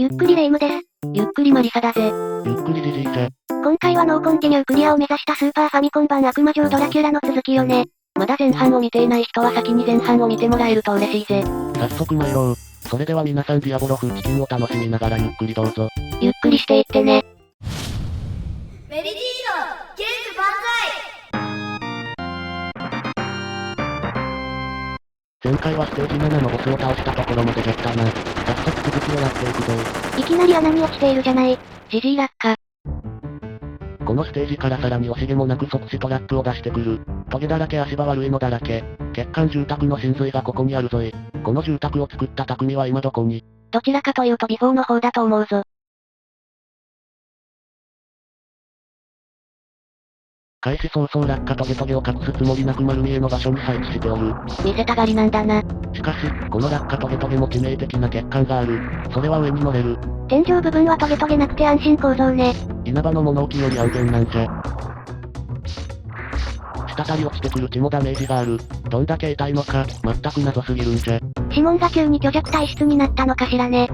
ゆっくりレ夢ムです。ゆっくりマリサだぜ。ゆっくりジジイぜ。今回はノーコンティニュークリアを目指したスーパーファミコン版悪魔城ドラキュラの続きよね。まだ前半を見ていない人は先に前半を見てもらえると嬉しいぜ。早速参ろう。それでは皆さんディアボロ風チキンを楽しみながらゆっくりどうぞ。ゆっくりしていってね。メリディーノゲーム万前回はステージ7のボスを倒したところまでできたな。早速続きをやっていくぞ。いきなり穴に落ちているじゃない。ジジイ落下。このステージからさらに惜しげもなく即死トラップを出してくる。トゲだらけ足場悪いのだらけ。欠陥住宅の真髄がここにあるぞい。この住宅を作った匠は今どこに？どちらかというとビフォーの方だと思うぞ。開始早々落下トゲトゲを隠すつもりなく丸見えの場所に配置しておる。見せたがりなんだな。しかし、この落下トゲトゲも致命的な欠陥がある。それは上に乗れる。天井部分はトゲトゲなくて安心構造ね。稲葉の物置より安全なんじゃ。滴り落ちてくる血もダメージがある。どんだけ痛いのか、全く謎すぎるんじゃ。指紋が急に虚弱体質になったのかしらね。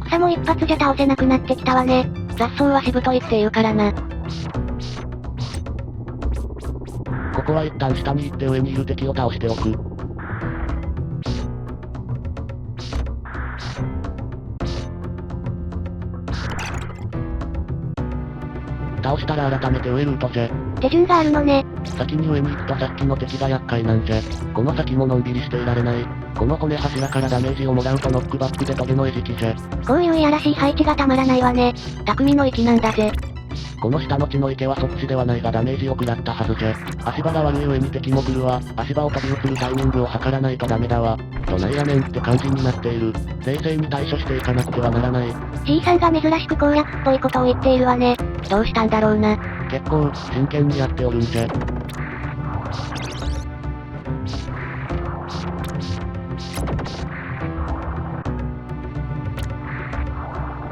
草も一発じゃ倒せなくなってきたわね。雑草はしぶといって言うからな。ここは一旦下に行って上にいる敵を倒しておく。倒したら改めて上ルートじゃ。手順があるのね。先に上に行くとさっきの敵が厄介なんじゃ。この先ものんびりしていられない。この骨柱からダメージをもらうとノックバックでトゲの餌食じゃ。こういういやらしい配置がたまらないわね。匠の息なんだぜ。この下の血の池は即死ではないがダメージを食らったはずじゃ。足場が悪い上に敵も来るわ。足場を飛び移るタイミングを測らないとダメだわ。どないやねんって感じになっている。冷静に対処していかなくてはならない。G さんが珍しく攻略っぽいことを言っているわね。どうしたんだろうな。結構、真剣にやっておるんじゃ。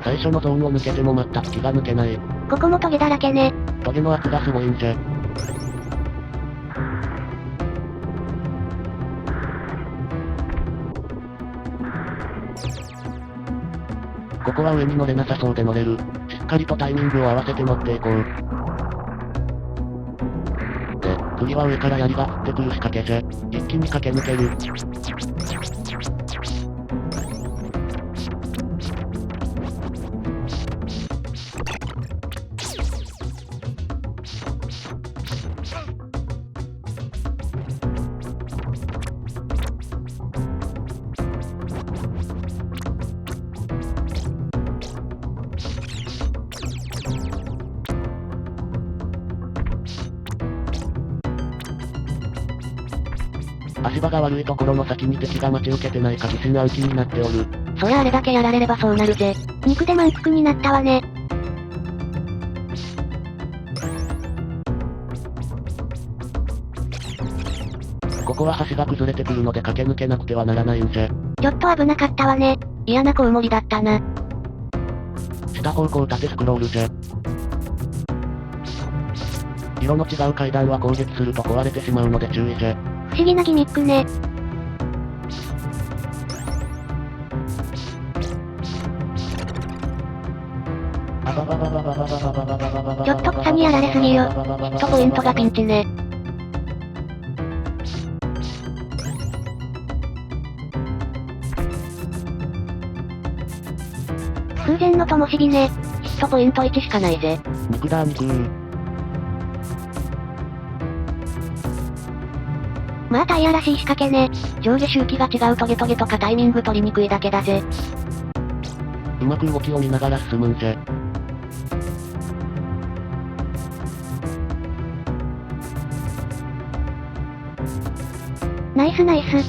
最初のゾーンを抜けても全く気が抜けない。ここもトゲだらけね。トゲの圧がすごいんじゃ。ここは上に乗れなさそうで乗れる。しっかりとタイミングを合わせて乗っていこう。で、次は上から槍が降ってくる仕掛けじゃ。一気に駆け抜ける。足場が悪いところの先に敵が待ち受けてないか疑心暗鬼になっておる。そりゃあれだけやられればそうなるぜ。肉で満腹になったわね。ここは橋が崩れてくるので駆け抜けなくてはならないんじゃ。ちょっと危なかったわね。嫌なコウモリだったな。下方向縦スクロールじゃ。色の違う階段は攻撃すると壊れてしまうので注意じゃ。不思議なギミックね。ちょっと草にやられすぎよ。ヒットポイントがピンチね。空前の灯火ね。ヒットポイント1しかないぜ。肉だ肉まあタイヤらしい仕掛けね。上下周期が違うトゲトゲとかタイミング取りにくいだけだぜ。うまく動きを見ながら進むんじゃ。ナイスナイス。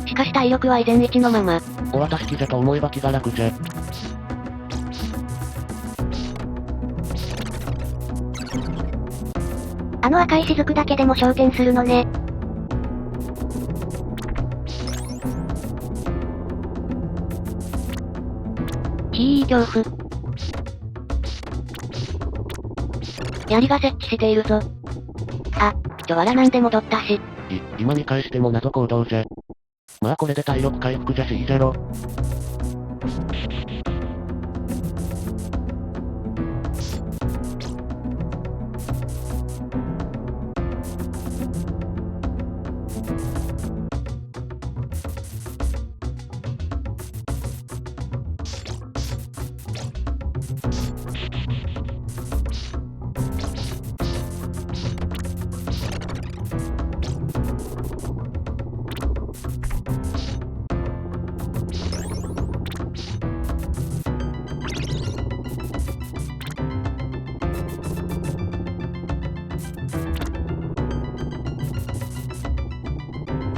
しかし体力は依然1のまま。お渡し機じゃと思えば気が楽じゃ。あの赤い雫だけでも昇天するのね。恐怖。槍が設置しているぞ。わらなんで戻ったし。今見返しても謎行動じゃ。まあこれで体力回復じゃしいいじゃろ。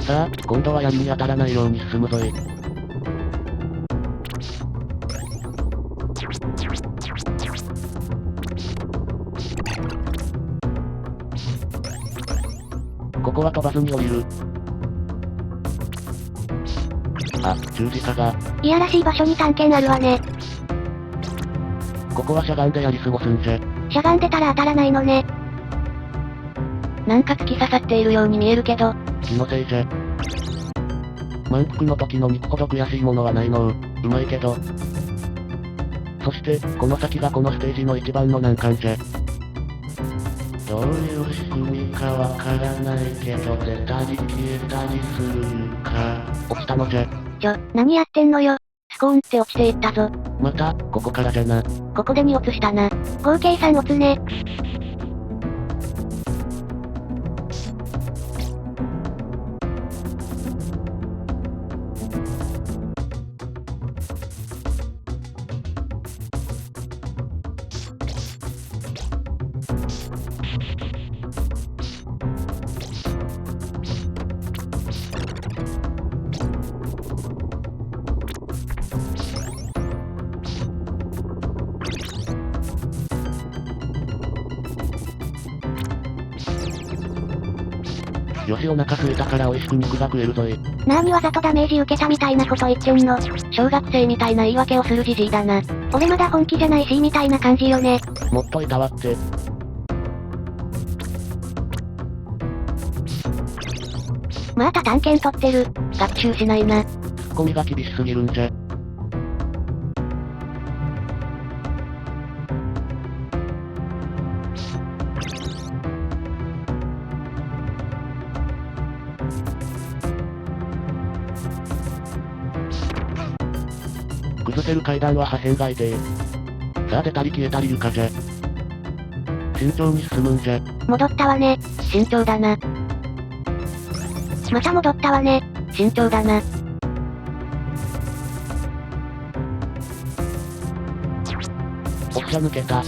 さあ、今度は槍に当たらないように進むぞい。ここは飛ばずに降りる。十字架が。いやらしい場所に探検あるわね。ここはしゃがんでやり過ごすんじゃ。しゃがんでたら当たらないのね。なんか突き刺さっているように見えるけど。気のせいじゃ。満腹の時の肉ほど悔しいものはないのう。うまいけど。そして、この先がこのステージの一番の難関じゃ。どういう仕組みかわからないけど出たり消えたりするか。落ちたのじゃ。何やってんのよ。スコーンって落ちていったぞ。また、ここからじゃな。ここで2落ちしたな。合計3落つね。よしお腹空いたから美味しく肉が食えるぞい。なーにわざとダメージ受けたみたいなこと言ってんの。小学生みたいな言い訳をするじじいだな。俺まだ本気じゃないしみたいな感じよね。もっといたわって。また探検取ってる。学習しないな。ツッコミが厳しすぎるんじゃ。崩せる階段は破片がいてさあ出たり消えたり床じゃ。慎重に進むんじゃ。戻ったわね。慎重だな。また戻ったわね。慎重だな。おっしゃ抜けた。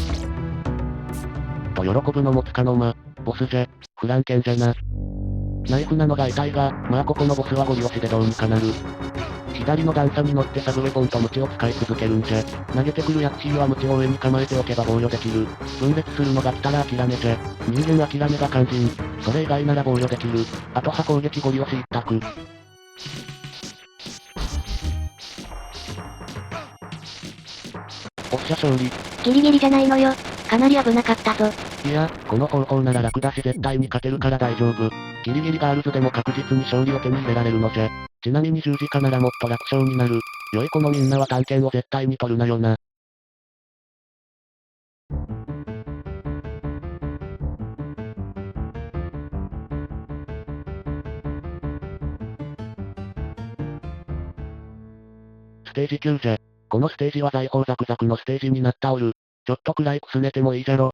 と喜ぶのもつかの間。ボスじゃ。フランケンじゃな。ナイフなのが痛いが、まあここのボスはゴリ押しでどうにかなる。左の段差に乗ってサブウェポンとムチを使い続けるんじゃ。投げてくるヤッチーはムチを上に構えておけば防御できる。分裂するのが来たら諦めじゃ。人間諦めが肝心。それ以外なら防御できる。あとは攻撃ゴリ押し一択。おっしゃ勝利。ギリギリじゃないのよ。かなり危なかったぞ。いや、この方法なら楽だし絶対に勝てるから大丈夫。ギリギリガールズでも確実に勝利を手に入れられるのじゃ。ちなみに十字架ならもっと楽勝になる。良い子のみんなは探検を絶対に取るなよな。ステージ9じゃ。このステージは財宝ザクザクのステージになったおる。ちょっとくらいくすねてもいいじゃろ。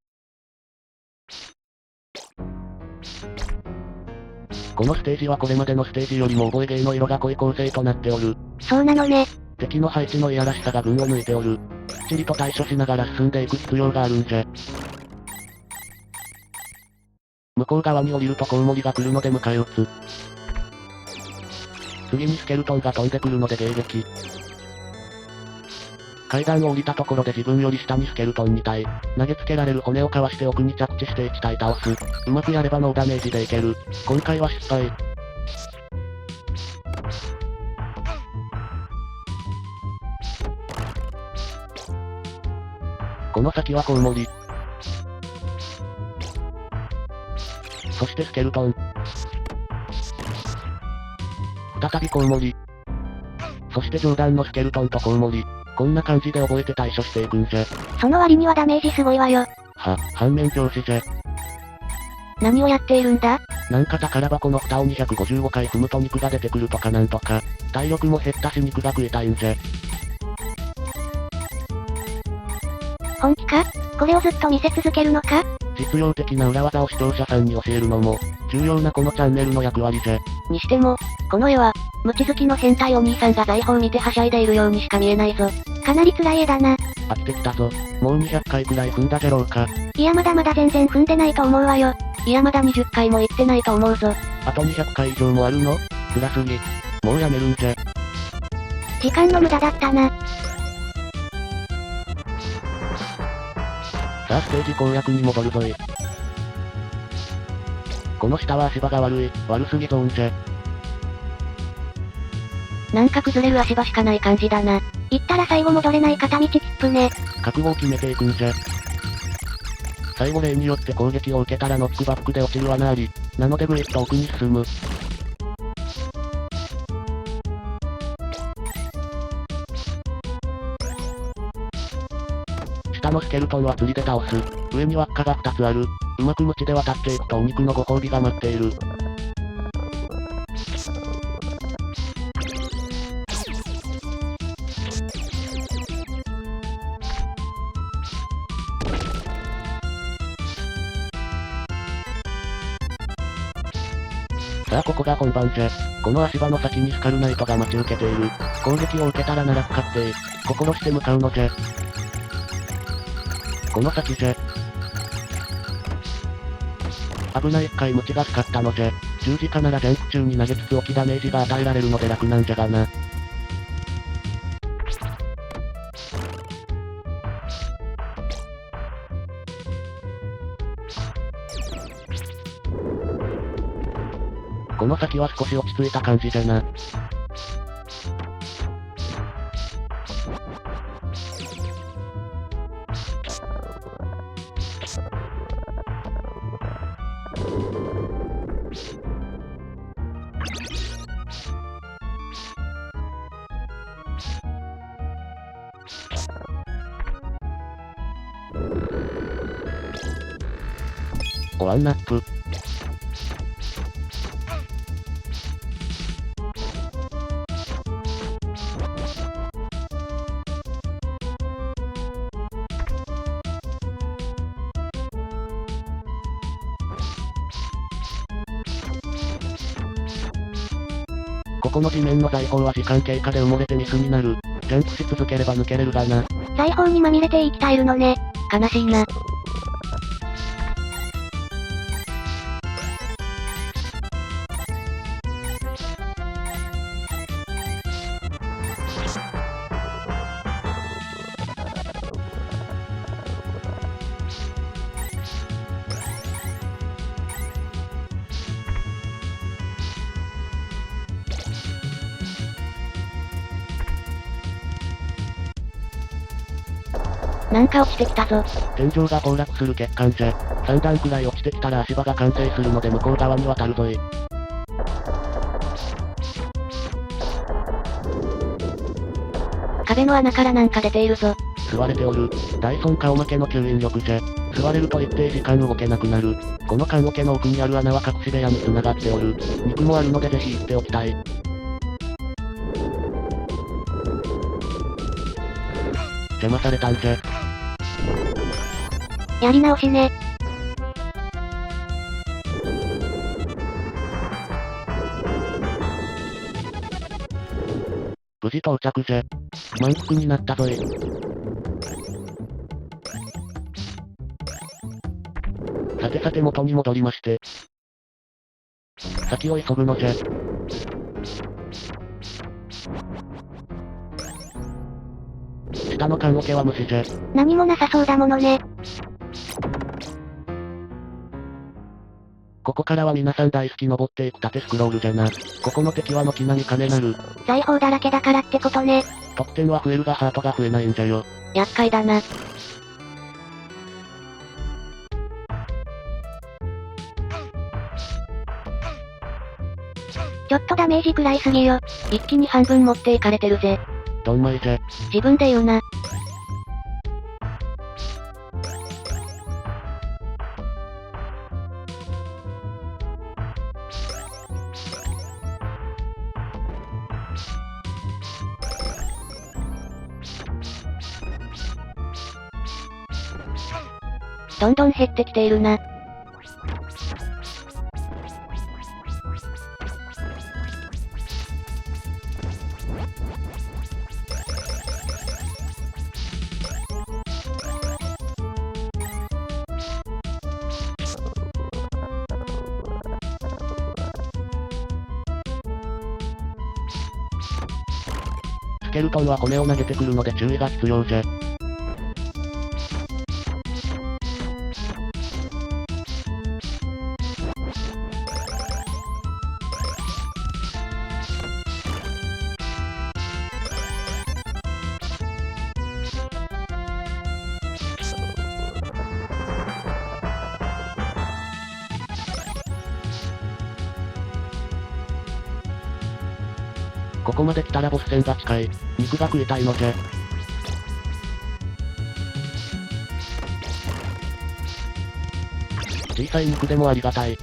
このステージはこれまでのステージよりも覚えゲーの色が濃い構成となっておる。そうなのね。敵の配置のいやらしさが群を抜いておる。きっちりと対処しながら進んでいく必要があるんじゃ。向こう側に降りるとコウモリが来るので迎え撃つ。次にスケルトンが飛んでくるので迎撃。階段を降りたところで自分より下にスケルトン2体。投げつけられる骨をかわして奥に着地して1体倒す。うまくやればノーダメージでいける。今回は失敗。の先はコウモリ。そしてスケルトン。再びコウモリ。そして上段のスケルトンとコウモリ。こんな感じで覚えて対処していくんじゃ。その割にはダメージすごいわよ。反面教師じゃ。何をやっているんだ？なんか宝箱の蓋を255回踏むと肉が出てくるとかなんとか。体力も減ったし肉が食いたいんじゃ。本気か？これをずっと見せ続けるのか？実用的な裏技を視聴者さんに教えるのも、重要なこのチャンネルの役割じゃ。にしても、この絵は、無知好きの変態お兄さんが財宝を見てはしゃいでいるようにしか見えないぞ。かなり辛い絵だな。飽きてきたぞ。もう200回くらい踏んだじゃろうか。いやまだまだ全然踏んでないと思うわよ。いやまだ20回も行ってないと思うぞ。あと200回以上もあるの？辛すぎ。もうやめるんじゃ。時間の無駄だったな。さあステージ攻略に戻るぞい。この下は足場が悪すぎゾーンじゃ。なんか崩れる足場しかない感じだな。行ったら最後戻れない片道切符ね。覚悟を決めていくんじゃ。最後例によって攻撃を受けたらノックバックで落ちる穴あり。なのでぐいっと奥に進む。下のスケルトンは釣りで倒す。上に輪っかが2つある。うまく鞭で渡っていくとお肉のご褒美が待っている。さあここが本番じゃ。この足場の先にスカルナイトが待ち受けている。攻撃を受けたらなら不確定。心して向かうのじゃ。この先じゃ。危ない一回ムチが使ったのじゃ。十字架ならジャンプ中に投げつつ置きダメージが与えられるので楽なんじゃがな。この先は少し落ち着いた感じじゃな。ワンナップ。ここの地面の財宝は時間経過で埋もれてミスになる。ジャンプし続ければ抜けれるがな。財宝にまみれて生き絶えるのね。悲しいな。なんか落ちてきたぞ。天井が崩落する欠陥じゃ。3段くらい落ちてきたら足場が完成するので向こう側に渡るぞい。壁の穴からなんか出ているぞ。吸われておる。ダイソン顔負けの吸引力じゃ。吸われると一定時間動けなくなる。この棺桶の奥にある穴は隠し部屋に繋がっておる。肉もあるのでぜひ行っておきたい。邪魔されたんじゃ。やり直しね。無事到着じゃ。満腹になったぞい。さてさて元に戻りまして。先を急ぐのじゃ。下の棺桶は虫じゃ。何もなさそうだものね。ここからは皆さん大好き登っていく縦スクロールじゃな。ここの敵は軒並み金なる。財宝だらけだからってことね。得点は増えるがハートが増えないんじゃよ。厄介だな。ちょっとダメージ食らいすぎよ。一気に半分持っていかれてるぜ。どんまいじゃ。自分で言うな。どんどん減ってきているな。スケルトンは骨を投げてくるので注意が必要じゃ。ここまで来たらボス戦が近い。肉が食いたいのじゃ。小さい肉でもありがたい。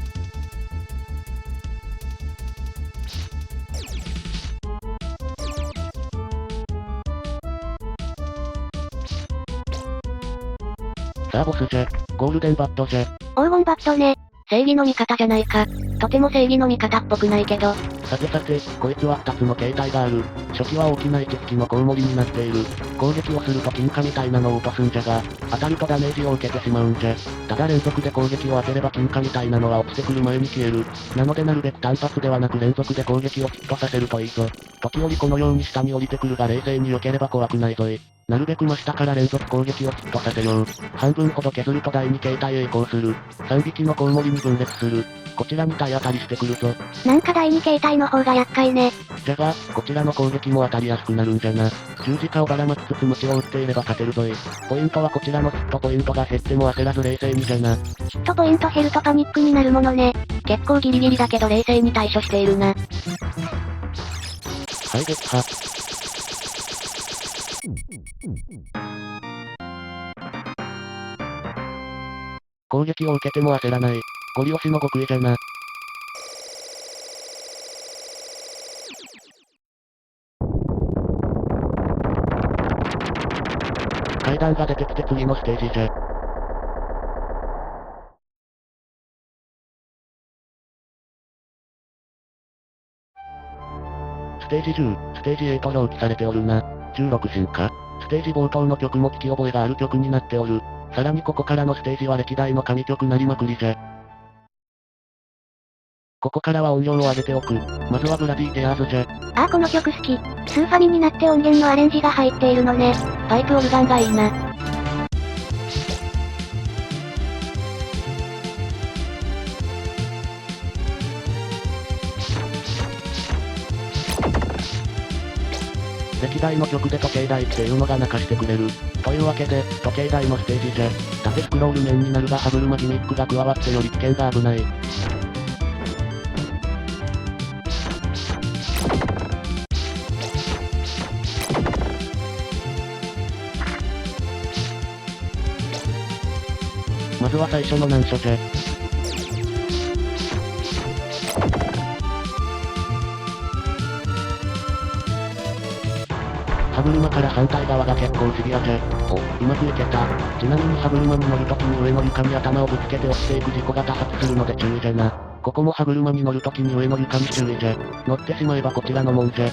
さあボスじゃ。ゴールデンバットじゃ。黄金バットね。正義の味方じゃないか。とても正義の味方っぽくないけど。さてさて、こいつは2つの形態がある。初期は大きな1匹のコウモリになっている。攻撃をすると金貨みたいなのを落とすんじゃが、当たるとダメージを受けてしまうんじゃ。ただ連続で攻撃を当てれば金貨みたいなのは落ちてくる前に消える。なのでなるべく単発ではなく連続で攻撃をヒットさせるといいぞ。時折このように下に降りてくるが冷静に避ければ怖くないぞい。なるべく真下から連続攻撃をヒットさせよう。半分ほど削ると第2形態へ移行する。3匹のコウモリに分裂する。こちらに体当たりしてくるぞ。なんか第2形態の方が厄介ね。じゃが、こちらの攻撃も当たりやすくなるんじゃな。十字架をばらまきつつ鞭を打っていれば勝てるぞい。ポイントはこちらのヒットポイントが減っても焦らず冷静にじゃな。ヒットポイント減るとパニックになるものね。結構ギリギリだけど冷静に対処しているな。はい撃破。攻撃を受けても焦らない。ゴリ押しの極意じゃな。階段が出てきて次のステージじゃ。ステージ10、ステージ8表記されておるな。16進化。ステージ冒頭の曲も聞き覚えがある曲になっておる。さらにここからのステージは歴代の神曲なりまくりじゃ。ここからは音量を上げておく。まずはブラディ・テアーズじゃ。ああこの曲好き。スーファミになって音源のアレンジが入っているのね。パイプオルガンがいいな。歴代の曲で時計台っていうのが泣かしてくれる。というわけで、時計台のステージじゃ。縦スクロール面になるが歯車ギミックが加わってより危険が危ない。まずは最初の難所じゃ。歯車から反対側が結構シビアじゃ。お、うまくいけた。ちなみに歯車に乗るときに上の床に頭をぶつけて落ちていく事故が多発するので注意じゃな。ここも歯車に乗るときに上の床に注意じゃ。乗ってしまえばこちらのもんじゃ。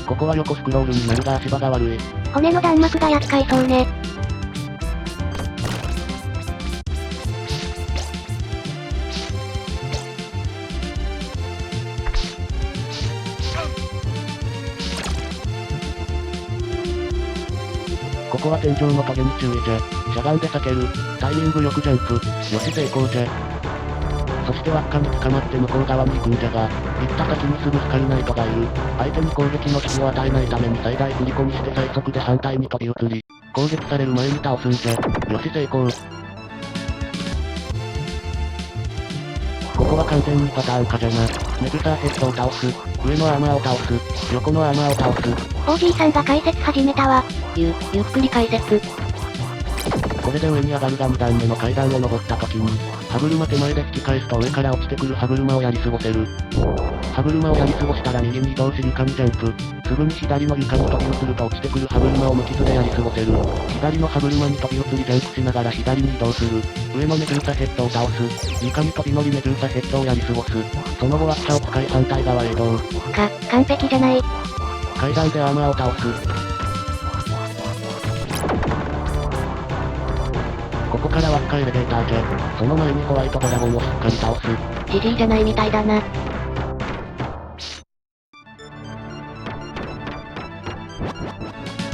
ここは横スクロールになるが足場が悪い。骨の弾幕が厄介そうね。ここは天井のトゲに注意じゃ。しゃがんで避ける。タイミングよくジャンプ。よし成功じゃ。そして輪っかに捕まって向こう側に行くんじゃが、行った先にすぐ光ナイトがいる。相手に攻撃の隙を与えないために最大振り込みして最速で反対に飛び移り、攻撃される前に倒すんじゃ。よし成功。ここは完全にパターン化じゃな。メグサーヘッドを倒す。上のアーマーを倒す。横のアーマーを倒す。おじいさんが解説始めたわ。ゆっくり解説。これで上に上がるが2段目の階段を登った時に、歯車手前で引き返すと上から落ちてくる歯車をやり過ごせる。歯車をやり過ごしたら右に移動し床にジャンプ。すぐに左の床に飛び移ると落ちてくる歯車を無傷でやり過ごせる。左の歯車に飛び移りジャンプしながら左に移動する。上のメドゥーサヘッドを倒す。床に飛び乗りメドゥーサヘッドをやり過ごす。その後輪っかを使い反対側へ移動。完璧じゃない。階段でアーマーを倒す。ここから輪っかエレベーターじゃ。その前にホワイトドラゴンをしっかり倒す。ジジイじゃないみたいだな。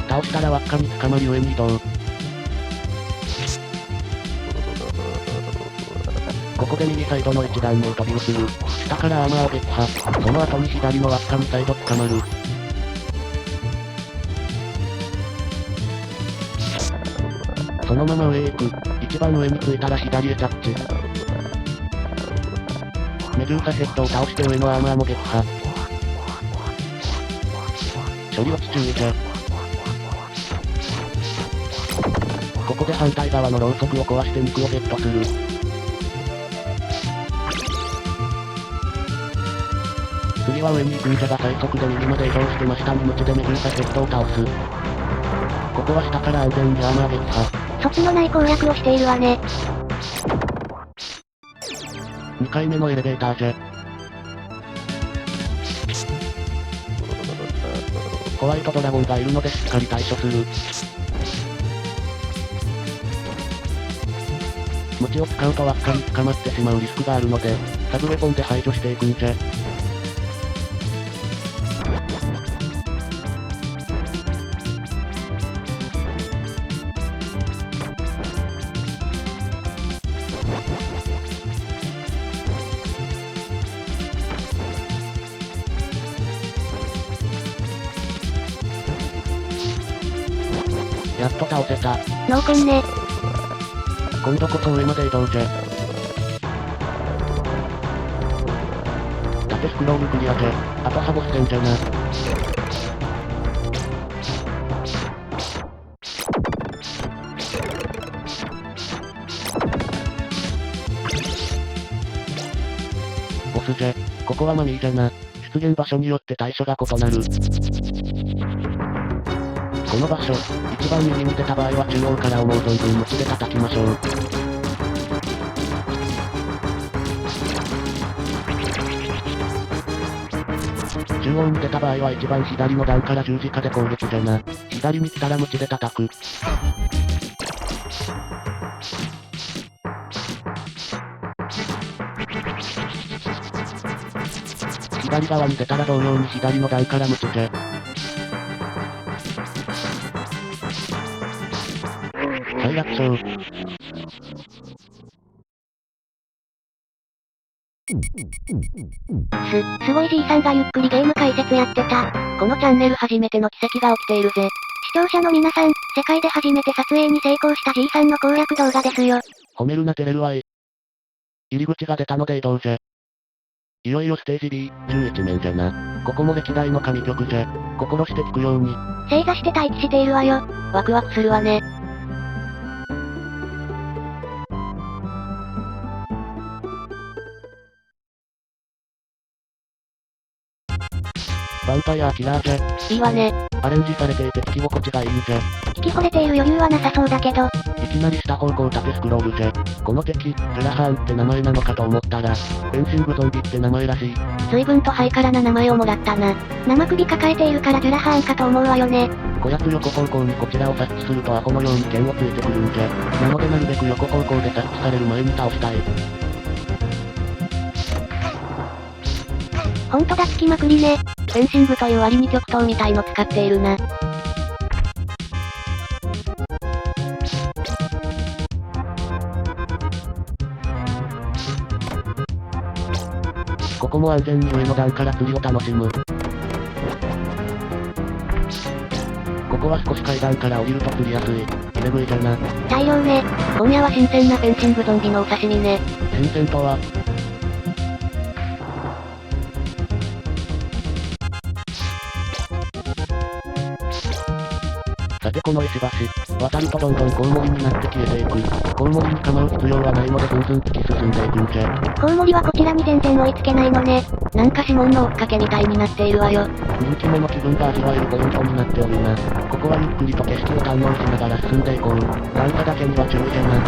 倒したら輪っかに捕まり上に移動。ここで右サイドの1段目を飛び移る。下からアーマーを撃破。その後に左の輪っかに再度捕まる。そのまま上へ行く。一番上についたら左へ着地。メドゥーサヘッドを倒して上のアーマーも撃破。処理落ち注意じゃ。ここで反対側のろうそくを壊して肉をゲットする。次は上に行くんじゃが最速で右まで移動して真下にムチでメドゥーサヘッドを倒す。ここは下から安全にアーマー撃破。そつのない攻略をしているわね。2回目のエレベーターじゃ。ホワイトドラゴンがいるのでしっかり対処する。ムチを使うと輪っかに捕まってしまうリスクがあるので、サブウェポンで排除していくんじゃ。やっと倒せた。濃紺ね。今度こそ上まで移動じゃ。縦スクロールクリアじゃ。あとハボス戦じゃな。ボスじゃ。ここはマミーじゃな。出現場所によって対処が異なる。この場所、一番右に出た場合は中央から思う存分無知で叩きましょう。中央に出た場合は一番左の段から十字架で攻撃じゃな。左に来たら無知で叩く。左側に出たら同様に左の段から無知じゃ。最悪勝。すごいじいさんがゆっくりゲーム解説やってた。このチャンネル初めての奇跡が起きているぜ。視聴者の皆さん、世界で初めて撮影に成功したじいさんの攻略動画ですよ。褒めるな照れるわい。入り口が出たので移動じゃ。いよいよステージ B、11面じゃな。ここも歴代の神曲じゃ。心して聞くように。正座して待機しているわよ。ワクワクするわね。ヴァンパイアキラーじゃ。いいわね。アレンジされていて聞き心地がいいんじゃ。聞き惚れている余裕はなさそうだけど。いきなり下方向縦スクロールじゃ。この敵、ゼラハーンって名前なのかと思ったら、フェンシングゾンビって名前らしい。随分とハイカラな名前をもらったな。生首抱えているからゼラハーンかと思うわよね。こやつ横方向にこちらを察知するとアホのように剣をついてくるんじゃ。なのでなるべく横方向で察知される前に倒したい。ほんとだつきまくりね。フェンシングという割に極東みたいの使っているな。ここも安全に上の段から釣りを楽しむ。ここは少し階段から降りると釣りやすい。入れ食いじゃな。大量ね。今夜は新鮮なフェンシングゾンビのお刺身ね。新鮮とは、さてこの石橋、渡るとどんどんコウモリになって消えていく。コウモリに構う必要はないのでずんずん突き進んでいくんじゃ。コウモリはこちらに全然追いつけないのね。なんか指紋の追っかけみたいになっているわよ。人気者気分が味わえるポイントになっておるな。ここはゆっくりと景色を堪能しながら進んでいこう。段差だけには注意じゃな。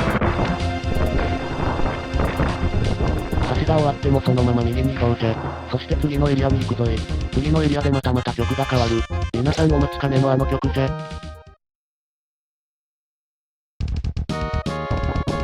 橋が終わってもそのまま右に移動じゃ。そして次のエリアに行くぞい。次のエリアでまた曲が変わる。皆さんお待ちかねのあの曲じゃ。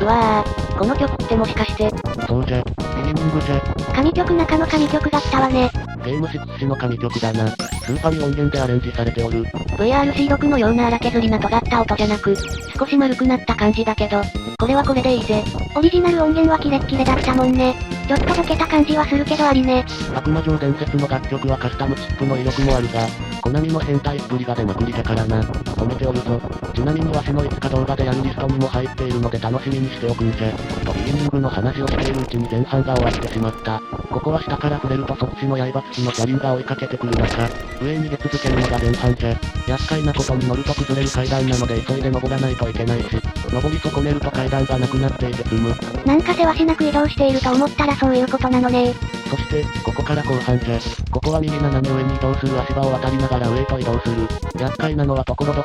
うわぁ、この曲ってもしかして、そうじゃ。ビギニングじゃ。神曲中の神曲だったわね。ゲーム6の神曲だな。スーファミ音源でアレンジされておる。VRC6 のような荒削りな尖った音じゃなく、少し丸くなった感じだけど、これはこれでいいぜ。オリジナル音源はキレッキレだったもんね。ちょっとボケた感じはするけどありね。悪魔城伝説の楽曲はカスタムチップの威力もあるが、コナミの変態っぷりが出まくりじゃからな。褒めておるぞ。ちなみにわしのいつか動画でやるリストにも入っているので楽しみにしておくんじゃ。とビギニングの話をしているうちに前半が終わってしまった。ここは下から触れると即死の刃付きの車輪が追いかけてくる中、上へ逃げ続けるのが前半じゃ。厄介なことに乗ると崩れる階段なので急いで登らないといけないし、登り損ねると階段がなくなっていて済む。なんかせわしなく移動していると思ったらそういうことなのね。そして、ここから後半じゃ。ここは右斜め上に移動する足場を渡りながら上へと移動する。厄介なのは所々、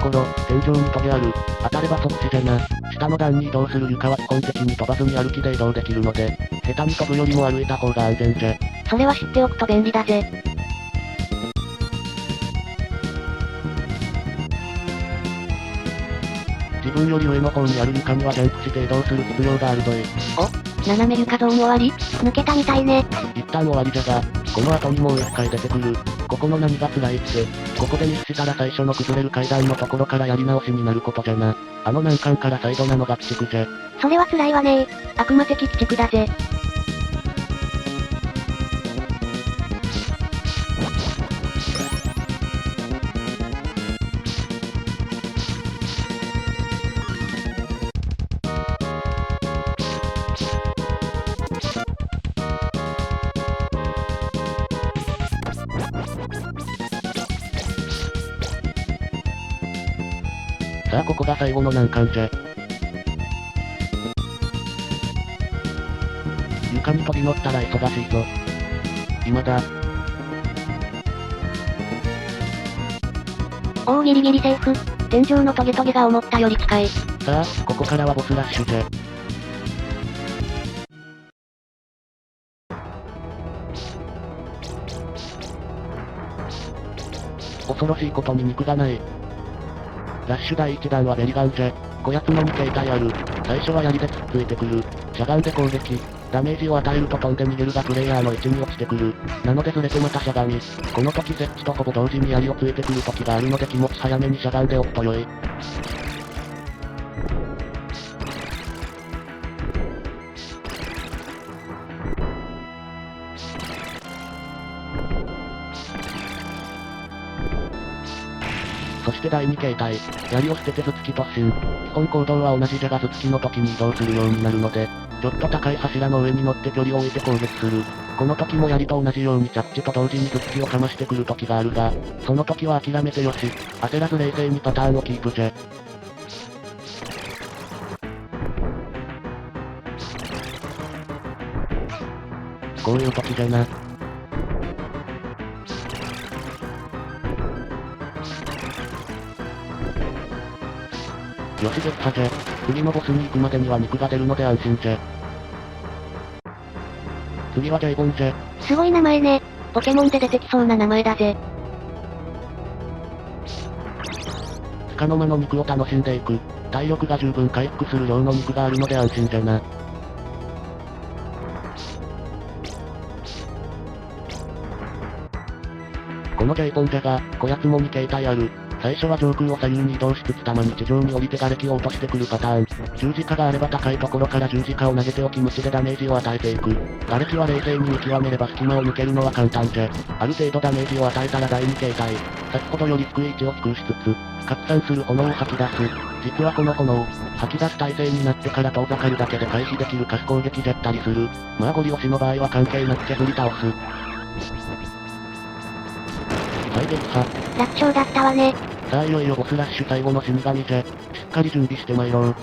天井にトゲある。当たればそっちじゃな。下の段に移動する床は基本的に飛ばずに歩きで移動できるので、下手に飛ぶよりも歩いた方が安全じゃ。それは知っておくと便利だぜ。自分より上の方にある床にはジャンプして移動する必要があるぞい。斜め床ゾーン終わり？抜けたみたいね。一旦終わりじゃが、この後にもう一回出てくる。ここの何が辛いって、ここでミスしたら最初の崩れる階段のところからやり直しになることじゃな。あの難関からサイドなのが鬼畜じゃ。それは辛いわね。悪魔的鬼畜だぜ。さあここが最後の難関じゃ。床に飛び乗ったら忙しいぞ。今だ。おおギリギリセーフ。天井のトゲトゲが思ったより近い。さあ、ここからはボスラッシュじゃ。恐ろしいことに肉がない。ラッシュ第1弾はベリガンじゃ。こやつの2形態ある。最初は槍で突っついてくる。しゃがんで攻撃。ダメージを与えると飛んで逃げるがプレイヤーの位置に落ちてくる。なのでずれてまたしゃがみ。この時設置とほぼ同時に槍をついてくる時があるので気持ち早めにしゃがんでおくと良い。そして第2形態、槍を捨てて頭突き突進。基本行動は同じじゃが頭突きの時に移動するようになるので、ちょっと高い柱の上に乗って距離を置いて攻撃する。この時も槍と同じように着地と同時に頭突きをかましてくる時があるが、その時は諦めてよし、焦らず冷静にパターンをキープじゃ。こういう時じゃな。よし撃破じゃ。次のボスに行くまでには肉が出るので安心じゃ。次はジェイボンじゃ。すごい名前ね。ポケモンで出てきそうな名前だぜ。束の間の肉を楽しんでいく。体力が十分回復する量の肉があるので安心じゃな。このジェイボンじゃが、こやつも2形態ある。最初は上空を左右に移動しつつたまに地上に降りて瓦礫を落としてくるパターン。十字架があれば高いところから十字架を投げておき無知でダメージを与えていく。瓦礫は冷静に見極めれば隙間を抜けるのは簡単じゃ。ある程度ダメージを与えたら第2形態。先ほどより低い位置を低くしつつ、拡散する炎を吐き出す。実はこの炎、吐き出す体勢になってから遠ざかるだけで回避できる可視攻撃じゃったりする。まあゴリ押しの場合は関係なく削り倒す。最撃破。楽勝だったわね。さあいよいよボスラッシュ最後の死神じゃ。しっかり準備して参ろう。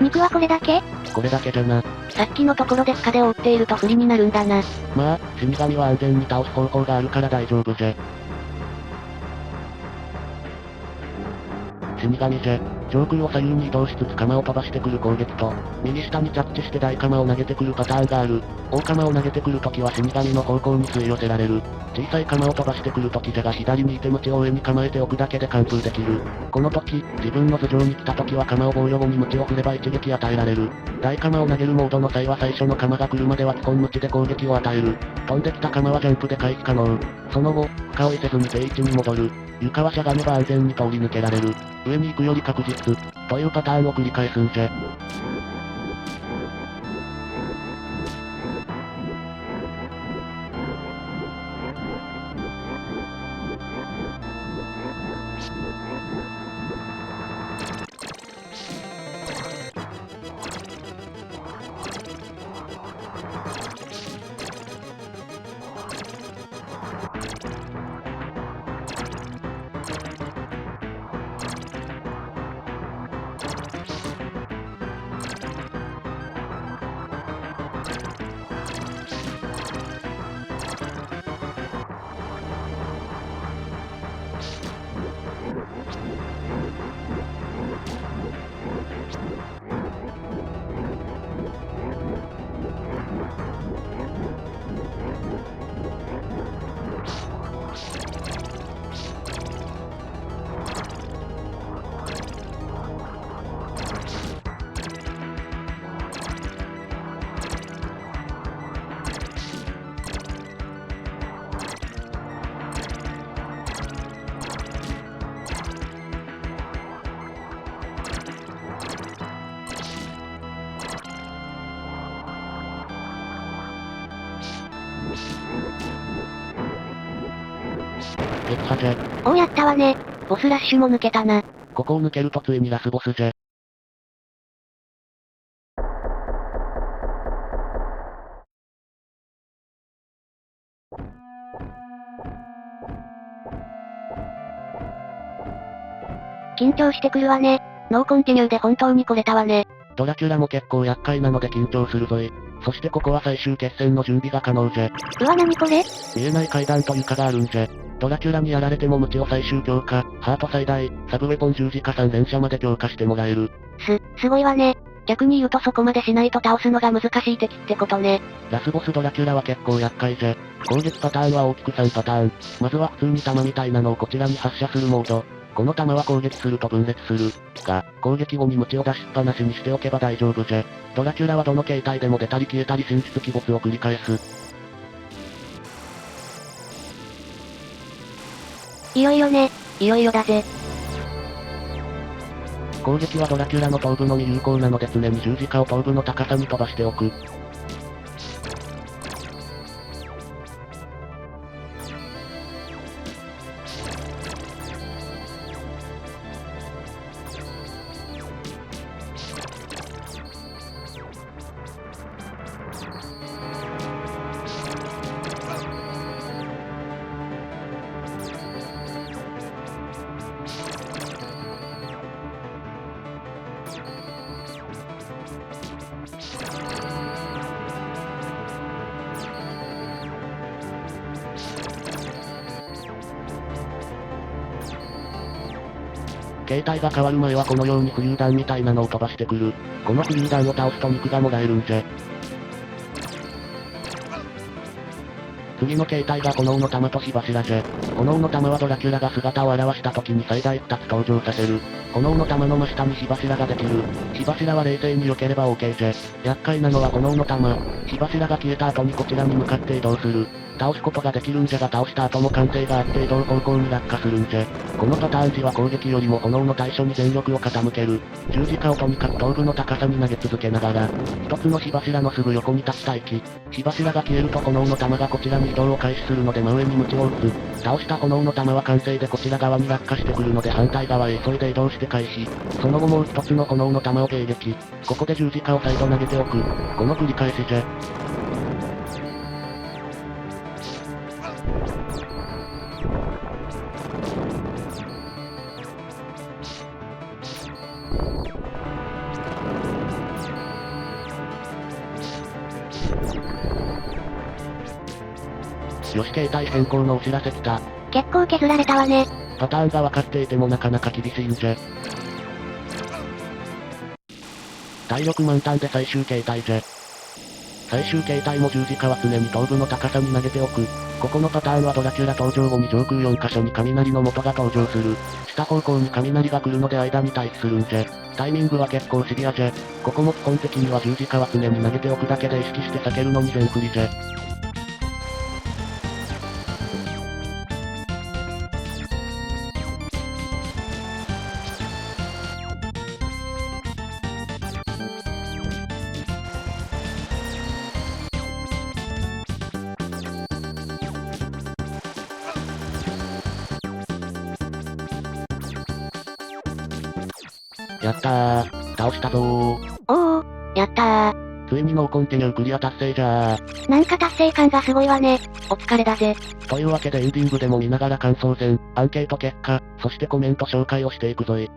肉はこれだけ？これだけじゃな。さっきのところで深手を負っていると不利になるんだな。まあ、死神は安全に倒す方法があるから大丈夫じゃ。死神じゃ。上空を左右に移動しつつ鎌を飛ばしてくる攻撃と、右下に着地して大鎌を投げてくるパターンがある。大鎌を投げてくるときは死神の方向に吸い寄せられる。小さい鎌を飛ばしてくるときじゃが左にいて鞭を上に構えておくだけで完封できる。この時、自分の頭上に来たときは鎌を防御後に鞭を振れば一撃与えられる。大鎌を投げるモードの際は最初の鎌が来るまでは基本鞭で攻撃を与える。飛んできた鎌はジャンプで回避可能。その後、深追いせずに定位置に戻る。床はしゃがめば安全に通り抜けられる。上に行くより確実。というパターンを繰り返すんじゃ。撃破じゃ。おやったわね。ボスラッシュも抜けたな。ここを抜けるとついにラスボスじゃ。緊張してくるわね。ノーコンティニューで本当に来れたわね。ドラキュラも結構厄介なので緊張するぞい。そしてここは最終決戦の準備が可能じゃ。うわ何これ？見えない階段と床があるんじゃ。ドラキュラにやられても無知を最終強化、ハート最大、サブウェポン十字架3連射まで強化してもらえる。すごいわね。逆に言うとそこまでしないと倒すのが難しい敵ってことね。ラスボスドラキュラは結構厄介じゃ。攻撃パターンは大きく3パターン。まずは普通に弾みたいなのをこちらに発射するモード。この弾は攻撃すると分裂する。が、攻撃後に無知を出しっぱなしにしておけば大丈夫じゃ。ドラキュラはどの形態でも出たり消えたり神出鬼没を繰り返す。いよいよね。いよいよだぜ。攻撃はドラキュラの頭部のみ有効なので常に十字架を頭部の高さに飛ばしておく。形態が変わる前はこのように浮遊弾みたいなのを飛ばしてくる。この浮遊弾を倒すと肉がもらえるんじゃ。次の形態が炎の玉と火柱じゃ。炎の玉はドラキュラが姿を現した時に最大2つ登場させる。炎の玉の真下に火柱ができる。火柱は冷静に避ければ OK じゃ。厄介なのは炎の玉。火柱が消えた後にこちらに向かって移動する。倒すことができるんじゃが倒した後も慣性があって移動方向に落下するんじゃ。このパターン時は攻撃よりも炎の対処に全力を傾ける。十字架をとにかく頭部の高さに投げ続けながら、一つの火柱のすぐ横に立ち待機。火柱が消えると炎の玉がこちらに移動を開始するので真上に鞭を打つ。倒した炎の玉は慣性でこちら側に落下してくるので反対側へ急いで移動して回避。その後もう一つの炎の玉を迎撃。ここで十字架を再度投げておく。この繰り返しじゃ。よし形態変更のお知らせ来た。結構削られたわね。パターンが分かっていてもなかなか厳しいんじゃ。体力満タンで最終形態じゃ。最終形態も十字架は常に頭部の高さに投げておく。ここのパターンはドラキュラ登場後に上空4カ所に雷の元が登場する。下方向に雷が来るので間に待機するんじゃ。タイミングは結構シビアじゃ。ここも基本的には十字架は常に投げておくだけで意識して避けるのに全振りじゃ。やったー。倒したぞー。おー、やったー。ついにノーコンティニュークリア達成じゃー。なんか達成感がすごいわね。お疲れだぜ。というわけでエンディングでも見ながら感想戦、アンケート結果、そしてコメント紹介をしていくぞい。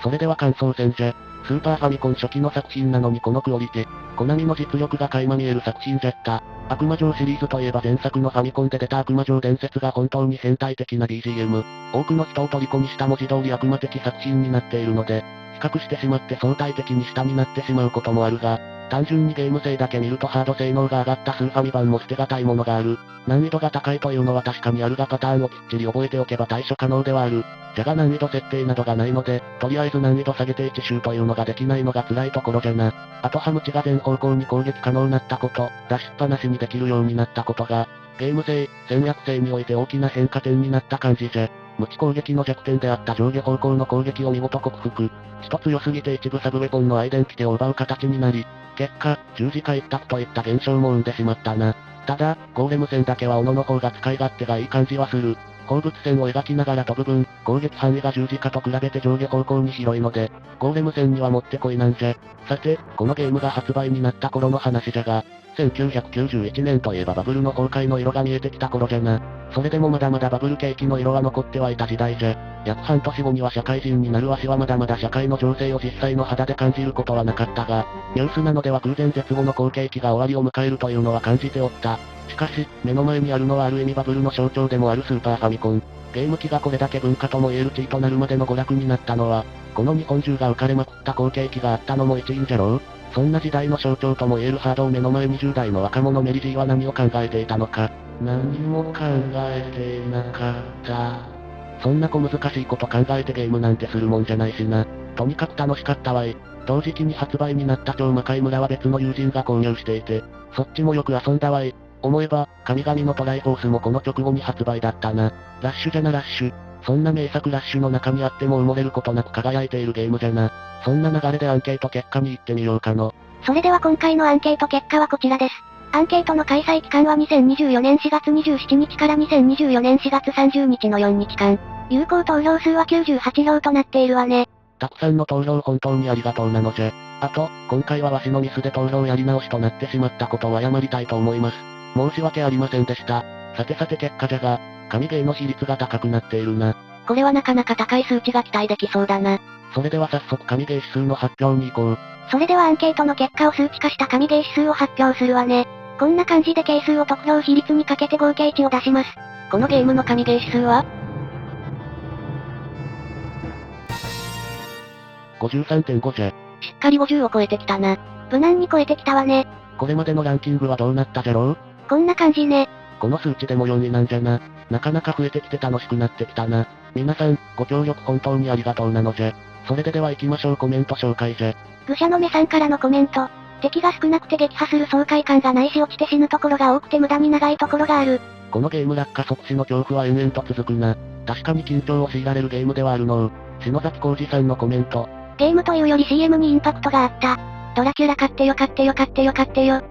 それでは感想戦じゃ。スーパーファミコン初期の作品なのにこのクオリティ。コナミの実力が垣間見える作品じゃった。悪魔城シリーズといえば前作のファミコンで出た悪魔城伝説が本当に変態的な BGM。多くの人を虜にした文字通り悪魔的作品になっているので、比較してしまって相対的に下になってしまうこともあるが、単純にゲーム性だけ見るとハード性能が上がったスーファミ版も捨てがたいものがある。難易度が高いというのは確かにあるがパターンをきっちり覚えておけば対処可能ではある。じゃが難易度設定などがないので、とりあえず難易度下げて1周というのができないのが辛いところじゃな。あとハムチが全方向に攻撃可能になったこと、出しっぱなしにできるようになったことが、ゲーム性、戦略性において大きな変化点になった感じじゃ。無知攻撃の弱点であった上下方向の攻撃を見事克服。一つ良すぎて一部サブウェポンのアイデンティティを奪う形になり、結果、十字架一択といった現象も生んでしまったな。ただ、ゴーレム戦だけは斧の方が使い勝手がいい感じはする。放物線を描きながら飛ぶ分、攻撃範囲が十字架と比べて上下方向に広いので、ゴーレム戦にはもってこいなんじゃ。さて、このゲームが発売になった頃の話じゃが、1991年といえばバブルの崩壊の色が見えてきた頃じゃな。それでもまだまだバブル景気の色は残ってはいた時代じゃ。約半年後には社会人になるわしはまだまだ社会の情勢を実際の肌で感じることはなかったが、ニュースなのでは空前絶後の好景気が終わりを迎えるというのは感じておった。しかし、目の前にあるのはある意味バブルの象徴でもあるスーパーファミコン。ゲーム機がこれだけ文化とも言える地位となるまでの娯楽になったのは、この日本中が浮かれまくった好景気があったのも一因じゃろう。そんな時代の象徴とも言えるハードを目の前20代の若者メリジーは何を考えていたのか。何も考えていなかった。そんな小難しいこと考えてゲームなんてするもんじゃないしな。とにかく楽しかったわい。同時期に発売になった超魔界村は別の友人が購入していて、そっちもよく遊んだわい。思えば、神々のトライフォースもこの直後に発売だったな。ラッシュじゃなラッシュ。そんな名作ラッシュの中にあっても埋もれることなく輝いているゲームじゃな。そんな流れでアンケート結果に行ってみようかの。それでは今回のアンケート結果はこちらです。アンケートの開催期間は2024年4月27日から2024年4月30日の4日間。有効投票数は98票となっているわね。たくさんの投票本当にありがとうなのじゃ。あと、今回はわしのミスで投票やり直しとなってしまったことを謝りたいと思います。申し訳ありませんでした。さてさて結果じゃが、神ゲーの比率が高くなっているな。これはなかなか高い数値が期待できそうだな。それでは早速神ゲー指数の発表に行こう。それではアンケートの結果を数値化した神ゲー指数を発表するわね。こんな感じで係数を得票比率にかけて合計値を出します。このゲームの神ゲー指数は 53.5 じゃ。しっかり50を超えてきたな。無難に超えてきたわね。これまでのランキングはどうなったじゃろう？こんな感じね。この数値でも4位なんじゃな。なかなか増えてきて楽しくなってきたな。皆さん、ご協力本当にありがとうなのじゃ。それでは行きましょうコメント紹介じゃ。愚者の目さんからのコメント。敵が少なくて撃破する爽快感がないし落ちて死ぬところが多くて無駄に長いところがある。このゲーム落下即死の恐怖は延々と続くな。確かに緊張を強いられるゲームではあるのう。篠崎浩二さんのコメント。ゲームというより CM にインパクトがあった。ドラキュラ買ってよ買ってよ買ってよ買ってよ。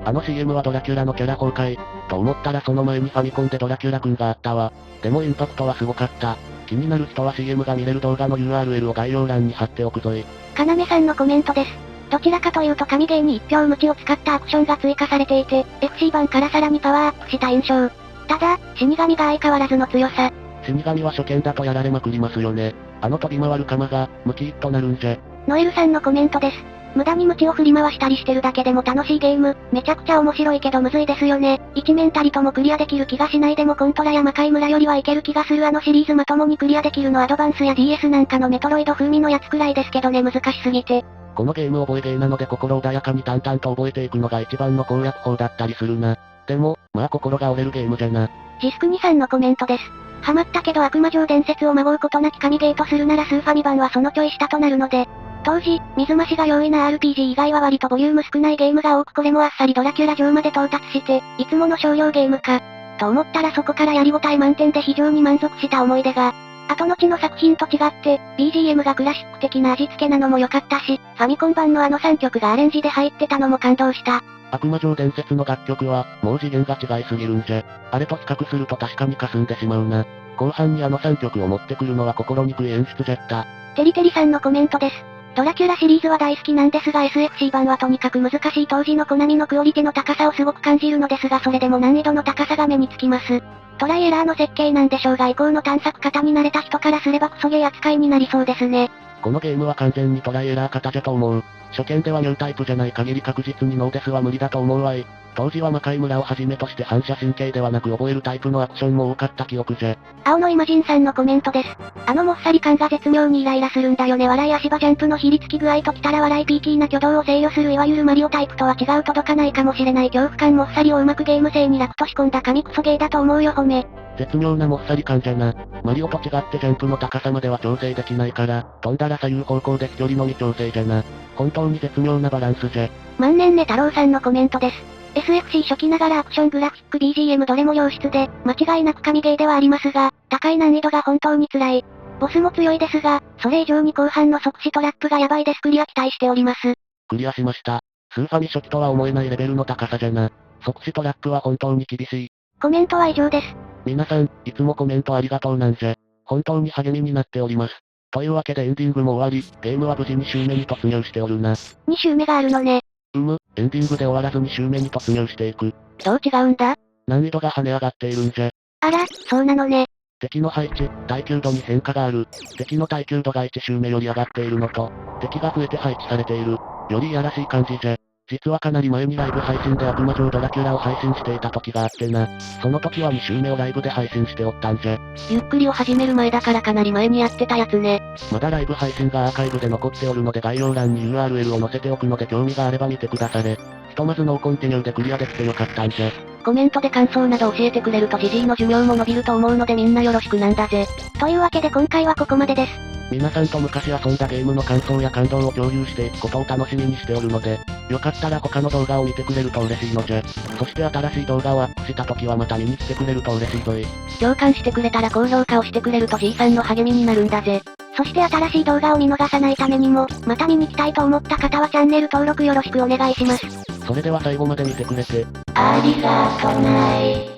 あの CM はドラキュラのキャラ崩壊。と思ったらその前にファミコンでドラキュラくんがあったわ。でもインパクトはすごかった。気になる人は CM が見れる動画の URL を概要欄に貼っておくぞい。かなめさんのコメントです。どちらかというと神ゲーに一票無知を使ったアクションが追加されていて、FC 版からさらにパワーアップした印象。ただ、死神が相変わらずの強さ。死神は初見だとやられまくりますよね。あの飛び回る鎌が、ムキッとなるんじゃ。ノエルさんのコメントです。無駄に無知を振り回したりしてるだけでも楽しいゲーム、めちゃくちゃ面白いけどむずいですよね。一面たりともクリアできる気がしないでもコントラや魔界村よりはいける気がするあのシリーズまともにクリアできるのアドバンスや DS なんかのメトロイド風味のやつくらいですけどね難しすぎて。このゲーム覚えゲーなので心穏やかに淡々と覚えていくのが一番の攻略法だったりするな。でも、まあ心が折れるゲームじゃな。ジスクニさんのコメントです。ハマったけど悪魔城伝説をまごうことなき神ゲーとするならスーファミ版はそのちょい下となるので、当時、水増しが容易な RPG 以外は割とボリューム少ないゲームが多くこれもあっさりドラキュラ城まで到達して、いつもの商業ゲームか。と思ったらそこからやりごたえ満点で非常に満足した思い出が。後々の作品と違って、BGM がクラシック的な味付けなのも良かったし、ファミコン版のあの3曲がアレンジで入ってたのも感動した。悪魔城伝説の楽曲は、もう次元が違いすぎるんじゃ。あれと比較すると確かに霞んでしまうな。後半にあの3曲を持ってくるのは心にくい演出じゃった。テリテリさんのコメントです。ドラキュラシリーズは大好きなんですが SFC 版はとにかく難しい当時のコナミのクオリティの高さをすごく感じるのですがそれでも難易度の高さが目につきます。トライエラーの設計なんでしょうが以降の探索方に慣れた人からすればクソゲー扱いになりそうですね。このゲームは完全にトライエラー型じゃと思う。初見ではニュータイプじゃない限り確実にノーデスは無理だと思うわい。当時は魔界村をはじめとして反射神経ではなく覚えるタイプのアクションも多かった記憶じゃ。青のイマジンさんのコメントです。あのもっさり感が絶妙にイライラするんだよね笑い足場ジャンプのひりつき具合ときたら笑いピーキーな挙動を制御するいわゆるマリオタイプとは違う届かないかもしれない恐怖感もっさりをうまくゲーム性に楽と仕込んだ神クソゲーだと思うよ褒め。絶妙なもっさり感じゃな。マリオと違ってジャンプの高さまでは調整できないから、飛んだら左右方向で飛距離のみ調整じゃな。本当に絶妙なバランスじゃ。万年ね太郎さんのコメントです。SFC 初期ながらアクショングラフィック BGM どれも良質で、間違いなく神ゲーではありますが、高い難易度が本当に辛い。ボスも強いですが、それ以上に後半の即死トラップがやばいですクリア期待しております。クリアしました。スーファミ初期とは思えないレベルの高さじゃな。即死トラップは本当に厳しい。コメントは以上です。皆さん、いつもコメントありがとうなんじゃ。本当に励みになっております。というわけでエンディングも終わり、ゲームは無事2周目に突入しておるな。2周目があるのね。エンディングで終わらず2周目に突入していく。どう違うんだ？難易度が跳ね上がっているんじゃ。あら、そうなのね。敵の配置、耐久度に変化がある。敵の耐久度が1周目より上がっているのと、敵が増えて配置されている。よりいやらしい感じじゃ。実はかなり前にライブ配信で悪魔城ドラキュラを配信していた時があってな。その時は2周目をライブで配信しておったんじゃ。ゆっくりを始める前だからかなり前にやってたやつね。まだライブ配信がアーカイブで残っておるので概要欄に URL を載せておくので興味があれば見てくだされ。ひとまずノーコンティニューでクリアできてよかったんじゃ。コメントで感想など教えてくれるとジジイの寿命も伸びると思うのでみんなよろしくなんだぜ。というわけで今回はここまでです。皆さんと昔遊んだゲームの感想や感動を共有していくことを楽しみにしておるので、よかったら他の動画を見てくれると嬉しいのじゃ。そして新しい動画をアップした時はまた見に来てくれると嬉しいぞい。共感してくれたら高評価をしてくれるとじいさんの励みになるんだぜ。そして新しい動画を見逃さないためにも、また見に来たいと思った方はチャンネル登録よろしくお願いします。それでは最後まで見てくれて、ありがとない。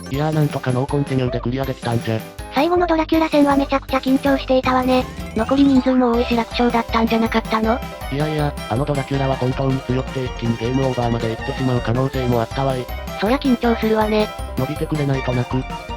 いやーなんとかノーコンティニューでクリアできたんじゃ。最後のドラキュラ戦はめちゃくちゃ緊張していたわね。残り人数も多いし楽勝だったんじゃなかったの？いやいや、あのドラキュラは本当に強くて一気にゲームオーバーまで行ってしまう可能性もあったわい。そりゃ緊張するわね。伸びてくれないと泣く。